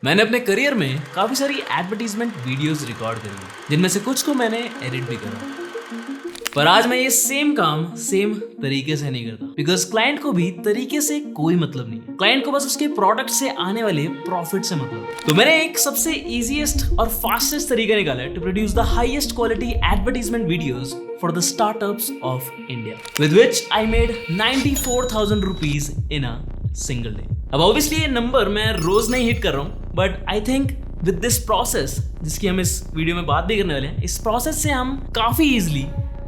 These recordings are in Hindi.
मैंने अपने करियर में काफी सारी एडवर्टीजमेंट वीडियोस रिकॉर्ड करी हैं, जिनमें से कुछ को मैंने एडिट भी करा। पर आज मैं ये सेम काम सेम तरीके से नहीं करता, बिकॉज क्लाइंट को भी तरीके से कोई मतलब नहीं है। क्लाइंट को बस उसके प्रोडक्ट से आने वाले प्रॉफिट से मतलब है। तो मैंने एक सबसे इजीएस्ट और फास्टेस्ट तरीका निकाला है to produce the highest quality advertisement videos for the startups of India, with which I made 94,000 rupees in a single day. अब obviously ये नंबर मैं रोज नहीं हिट कर रहा हूँ, but I think with this process, जिसकी हम इस वीडियो में बात भी करने वाले हैं, इस प्रोसेस से हम काफी इजीली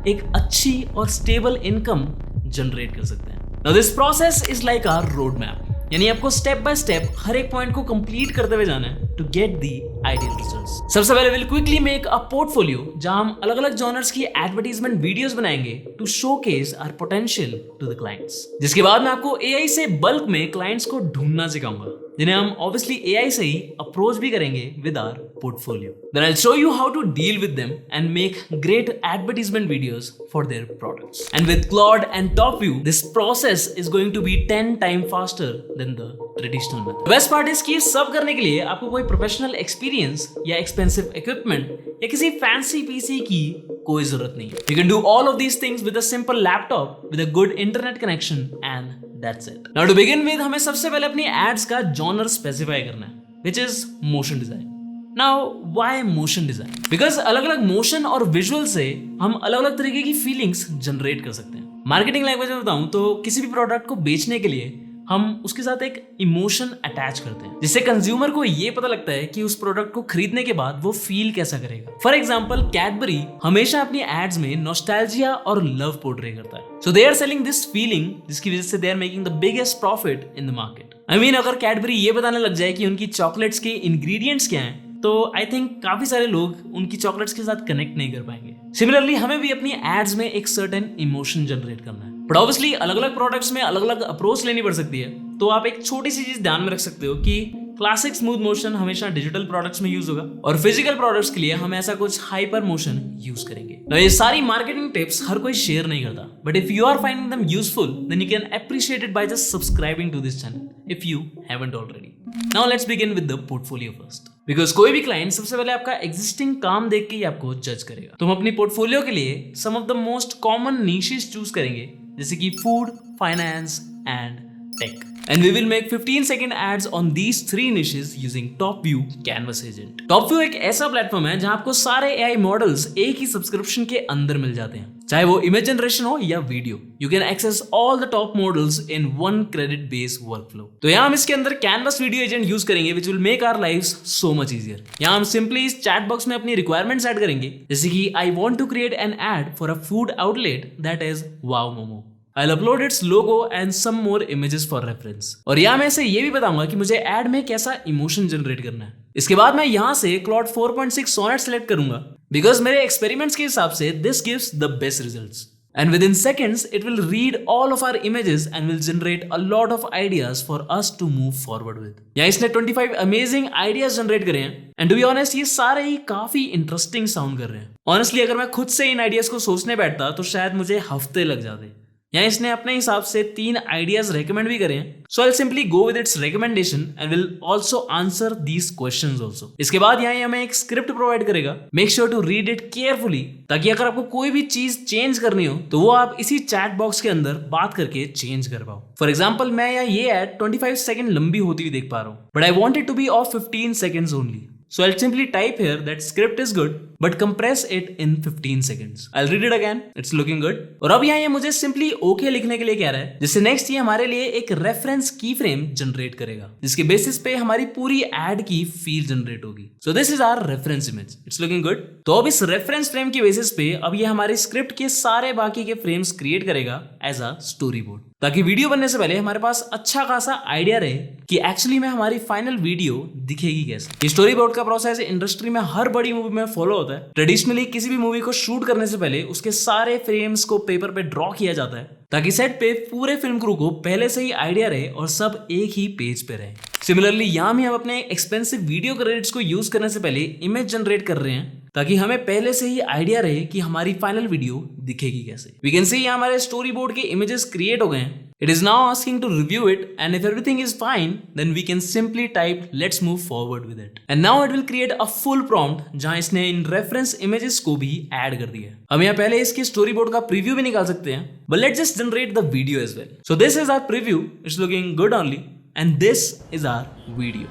एक अच्छी और स्टेबल इनकम जनरेट कर सकते हैं। Now this process is like our road map, यानी आपको स्टेप बाय स्टेप हर एक पॉइंट को कंप्लीट करते हुए जाना है to get the ideal results. सबसे पहले will quickly make a portfolio जहां हम अलग अलग जॉनर्स की एडवर्टाइजमेंट वीडियोस बनाएंगे to showcase our potential to the clients. जिसके बाद मैं आपको एआई से बल्क में क्लाइंट्स को ढूंढना सिखाऊंगा, जिन्हें हम ऑब्वियसली एआई से ही अप्रोच भी करेंगे with our portfolio. Then I will show you how to deal with them and make great advertisement videos for their products. And with Claude and TopView this process is going to be 10 time faster than the traditional method. Best part is कि सब करने के लिए आपको कोई प्रोफेशनल एक्सपीरियंस या एक्सपेंसिव इक्विपमेंट या किसी फैंसी पीसी की कोई जरूरत नहीं है। You can do all of these things with a simple laptop with a good internet connection and that's it. Now to begin with हमें सबसे पहले अपनी एड्स का जॉनर स्पेसिफाई करना है, which is motion design. Now why motion design? Because अलग अलग मोशन और विजुअल से हम अलग अलग तरीके की फीलिंग्स जनरेट कर सकते हैं। मार्केटिंग लैंग्वेज में बताऊं तो किसी भी प्रोडक्ट को बेचने के लिए हम उसके साथ एक इमोशन अटैच करते हैं, जिससे कंज्यूमर को ये पता लगता है कि उस प्रोडक्ट को खरीदने के बाद वो फील कैसा करेगा। फॉर एग्जाम्पल, कैडबरी हमेशा अपनी एड्स में नॉस्टैल्जिया और लव पोर्ट्रे करता है, so they are selling this feeling, जिसकी वजह से they are making the biggest profit in the market. I mean, अगर कैडबरी ये बताने लग जाए कि उनकी चॉकलेट्स के इंग्रेडिएंट्स क्या हैं, तो आई थिंक काफी सारे लोग उनकी चॉकलेट्स के साथ कनेक्ट नहीं कर पाएंगे। सिमिलरली हमें भी अपनी एड्स में एक सर्टेन इमोशन जनरेट करना है, बट ऑब्वियसली अलग अलग प्रोडक्ट्स में अलग अलग अप्रोच लेनी पड़ सकती है। तो आप एक छोटी सी चीज ध्यान में रख सकते हो कि क्लासिक स्मूथ मोशन हमेशा डिजिटल प्रोडक्ट्स में यूज होगा और फिजिकल प्रोडक्ट्स के लिए हम ऐसा कुछ हाइपर मोशन यूज करेंगे। तो ये सारी मार्केटिंग टिप्स हर कोई शेयर नहीं करता, but if you are finding them useful then you can appreciate it by just subscribing to this channel if you haven't already. Now let's begin with the portfolio first, because कोई भी क्लाइंट सबसे पहले आपका एग्जिस्टिंग काम देख के ही आपको जज करेगा। तो हम अपनी पोर्टफोलियो के लिए some of the most common niches choose करेंगे, जैसे कि food, finance and tech. And we will make 15-second ads on these three niches using Topview Canvas Agent. Topview एक ऐसा प्लेटफॉर्म है जहां आपको सारे AI मॉडल्स एक ही सब्सक्रिप्शन के अंदर मिल जाते हैं, चाहे वो इमेज जनरेशन हो या video. You can access all the top models in one credit based workflow. तो यहाँ हम इसके अंदर Canvas Video Agent यूज करेंगे, which will make our lives so much easier. यहाँ हम सिंपली इस चैट बॉक्स में अपनी रिक्वायरमेंट्स ऐड करेंगे, जैसे कि I want to create an ad for a food outlet that is Wow Momo. I'll upload its logo and some more images for reference. और यहाँ मैं इसे ये भी बताऊंगा कि मुझे एड में कैसा इमोशन जनरेट करना है। इसके बाद मैं यहाँ से Claude 4.6 सोनेट सेलेक्ट करूंगा, बिकॉज मेरे एक्सपेरिमेंट्स के हिसाब से this gives the best results. And within seconds, it will read all of our images and will generate a lot of ideas for us to move forward with. यहाँ इसने 25 amazing ideas generate करे हैं, and to be honest, ये सारे ही काफी इंटरेस्टिंग साउंड कर रहे हैं। Honestly, अगर मैं खुद से इन आइडियाज को सोचने बैठता तो शायद मुझे हफ्ते लग जाते। यहाँ इसने अपने हिसाब से 3 आइडियाज रेकमेंड भी करे हैं, so I will simply go with its recommendation and will also answer these questions also. इसके बाद यहाँ हमें एक स्क्रिप्ट प्रोवाइड करेगा। Make sure to read it carefully, ताकि अगर आपको कोई भी चीज चेंज करनी हो तो वो आप इसी चैट बॉक्स के अंदर बात करके चेंज कर पाओ। फॉर एग्जाम्पल, मैं यहाँ ये एड 25 सेकंड लंबी होती हुई देख पा रहा हूँ, but I want it to be of 15 seconds only. So I'll simply type here that script is good, but compress it in 15 seconds. I'll read it again. It's looking good. और अब यहाँ ये मुझे simply OK लिखने के लिए कह रहा है, जिससे next ये हमारे लिए एक reference keyframe generate करेगा, जिसके basis पे हमारी पूरी ad की feel generate होगी. So this is our reference image. It's looking good. तो अब इस reference frame की basis पे अब ये हमारे script के सारे बाकी के frames create करेगा as a storyboard, ताकि वीडियो बनने से पहले हमारे पास अच्छा खासा आइडिया रहे कि एक्चुअली में हमारी फाइनल वीडियो दिखेगी कैसे। स्टोरी बोर्ड का प्रोसेस इंडस्ट्री में हर बड़ी मूवी में फॉलो होता है। ट्रेडिशनली किसी भी मूवी को शूट करने से पहले उसके सारे फ्रेम्स को पेपर पे ड्रॉ किया जाता है, ताकि सेट पे पूरे फिल्म क्रू को पहले से ही आइडिया रहे और सब एक ही पेज पे रहे। सिमिलरली यहाँ भी हम अपने एक्सपेंसिव वीडियो क्रेडिट्स को यूज करने से पहले इमेज जनरेट कर रहे हैं, ताकि हमें पहले से ही आइडिया रहे कि हमारी फाइनल वीडियो दिखेगी कैसे। वी कैन सी यहाँ हमारे स्टोरी बोर्ड के इमेजेस क्रिएट हो गए हैं। It is now asking to review it, and if everything is fine, then we can simply type let's move forward with it. And now it will create a full prompt जहां इसने इन reference images को भी ऐड कर दिया है। हम यहाँ पहले इसके स्टोरी बोर्ड का प्रीव्यू भी निकाल सकते हैं, but let's just generate the video as well. So this is our preview. It's looking good only, and this is our video.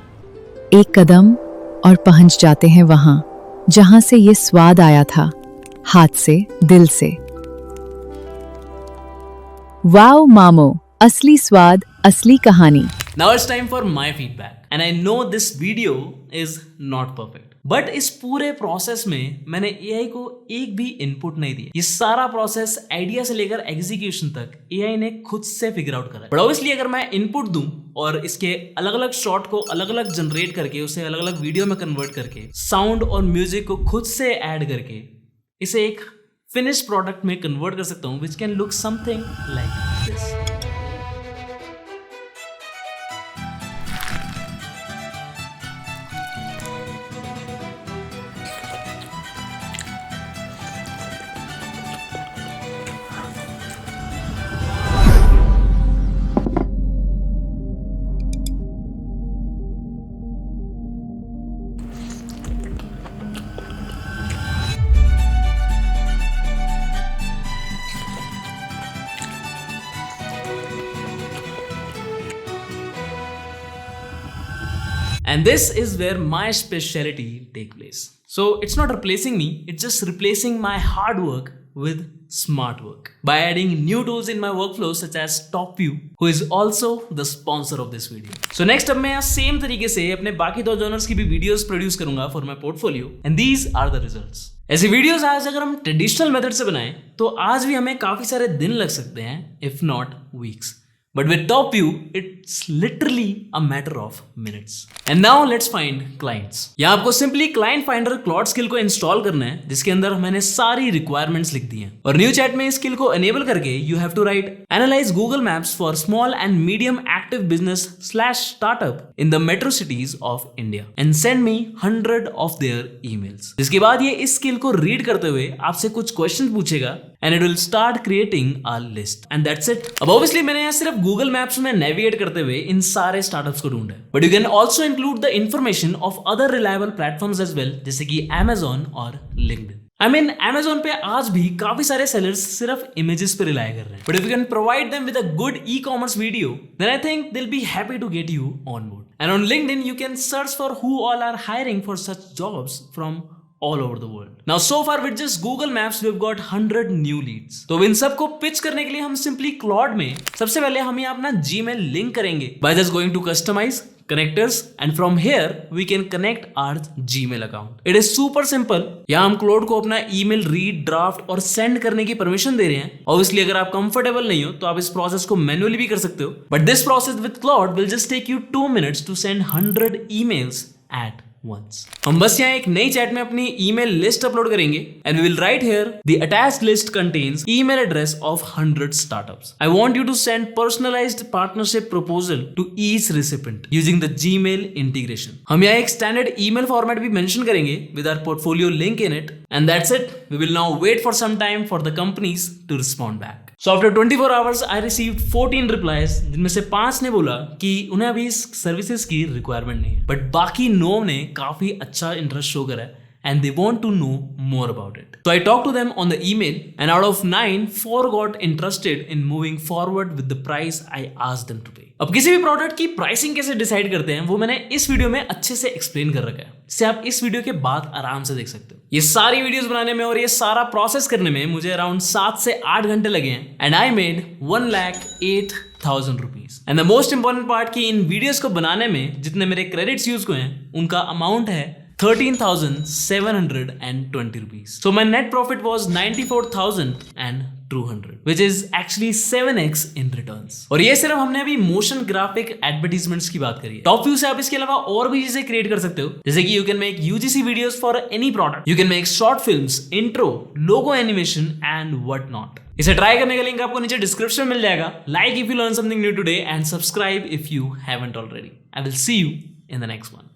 एक कदम और पहुंच जाते हैं वहां जहां से ये स्वाद आया था, हाथ से, दिल से। वाओ मामो, असली स्वाद, असली कहानी। Now it's time for my feedback, and I know this video is not perfect. But इस पूरे प्रोसेस में मैंने AI को एक भी इनपुट नहीं दिया। ये सारा प्रोसेस आइडिया से लेकर एग्जीक्यूशन तक AI ने खुद से फिगर आउट करा है। बट ऑब्वियसली अगर मैं इनपुट दूं और इसके अलग अलग शॉट को अलग अलग जनरेट करके उसे अलग अलग वीडियो में कन्वर्ट करके साउंड और म्यूजिक को खुद से ऐड करके इसे एक फिनिश प्रोडक्ट में कन्वर्ट कर सकता हूं, which can look something like this. And this is where my specialty take place. So it's not replacing me, it's just replacing my hard work with smart work by adding new tools in my workflow such as Topview, who is also the sponsor of this video. So next अब मैं सेम तरीके से अपने बाकी दो जॉनर्स की भी वीडियोस प्रोड्यूस करूंगा for my portfolio, and these are the results. ऐसी वीडियोस आज अगर हम ट्रेडिशनल मेथड से बनाएं तो आज भी हमें काफी सारे दिन लग सकते हैं, if not weeks. But with Topview, it's literally a matter of minutes. And now let's find clients. यहाँ आपको simply client finder Claude skill को install करना है, जिसके अंदर मैंने सारी requirements लिख दी हैं। और न्यू चैट में इस skill को enable करके you have to write analyze Google Maps for small and medium active business / startup in the metro cities of India and send me 100 of their emails. जिसके बाद ये इस skill को read करते हुए आपसे कुछ questions पूछेगा and it will start creating a list. And that's it. अब obviously मैंने यहाँ सिर्फ Google Maps में नेविगेट करते हुए इन सारे स्टार्टअप्स को ढूंढा है, but you can also include the information of other reliable platforms as well, जैसे कि Amazon और LinkedIn. I mean, Amazon पे आज भी काफी सारे सेलर्स सिर्फ इमेजेस पे रिलाय कर रहे हैं, but if you can provide them with a good ecommerce video, then I think they will be happy to get you on board. And on LinkedIn you can search for who all are hiring for such jobs from all over the world. Now so far with just Google Maps we've got 100 new leads. तो इन सबको पिच करने के लिए हम सिंपली Claude में सबसे पहले हम यहाँ अपना Gmail लिंक करेंगे by just going to customize connectors and from here we can connect our Gmail account. It is super simple. यहाँ हम Claude को अपना email read, draft और send करने की परमिशन दे रहे हैं. Obviously अगर आप comfortable नहीं हो तो आप इस प्रोसेस को मैन्युअली भी कर सकते हो, but this process with Claude will just take you 2 minutes to send 100 emails at once. हम बस यहाँ एक नई चैट में अपनी ईमेल लिस्ट अपलोड करेंगे and we will write here the attached list contains email address of 100 startups. I want you to send personalized partnership proposal to each recipient using the Gmail integration. हम यहाँ एक standard email format भी mention करेंगे with our portfolio link in it, and that's it. We will now wait for some time for the companies to respond back. So after 24 hours I received 14 replies, जिनमें से 5 ने बोला कि उन्हें अभी इस सर्विसेज की रिक्वायरमेंट नहीं है, बट बाकी 9 ने काफी अच्छा इंटरेस्ट शो करा है and they want to know more about it. So I talked to them on the email and out of 9, 4 got interested in moving forward with the price I asked them to pay. अब किसी भी प्रोडक्ट की प्राइसिंग कैसे डिसाइड करते हैं वो मैंने इस वीडियो में अच्छे से एक्सप्लेन कर रखा है, जिसे आप इस वीडियो के बाद आराम से देख सकते हो। ये सारी वीडियोस बनाने में और ये सारा प्रोसेस करने में मुझे अराउंड 7 से 8 घंटे लगे हैं and I made 1,08,000 rupees. And the most important part कि इन वीडियोस को बनाने में जितने मेरे क्रेडिट्स यूज हुए हैं उनका अमाउंट है 13,720 rupees. So my net profit was 94,200, which is actually 7x in returns. और ये सिर्फ हमने अभी मोशन ग्राफिक एडवर्टीजमेंट्स की बात करी है। टॉपव्यू से आप इसके अलावा और भी चीजें क्रिएट कर सकते हो, जैसे कि you can make UGC videos for any product, you can make short films, intro, logo animation and what not. इसे ट्राई करने का लिंक आपको नीचे डिस्क्रिप्शन में मिल जाएगा। Like if you learn something new today and subscribe if you haven't already. I will see you in the next one.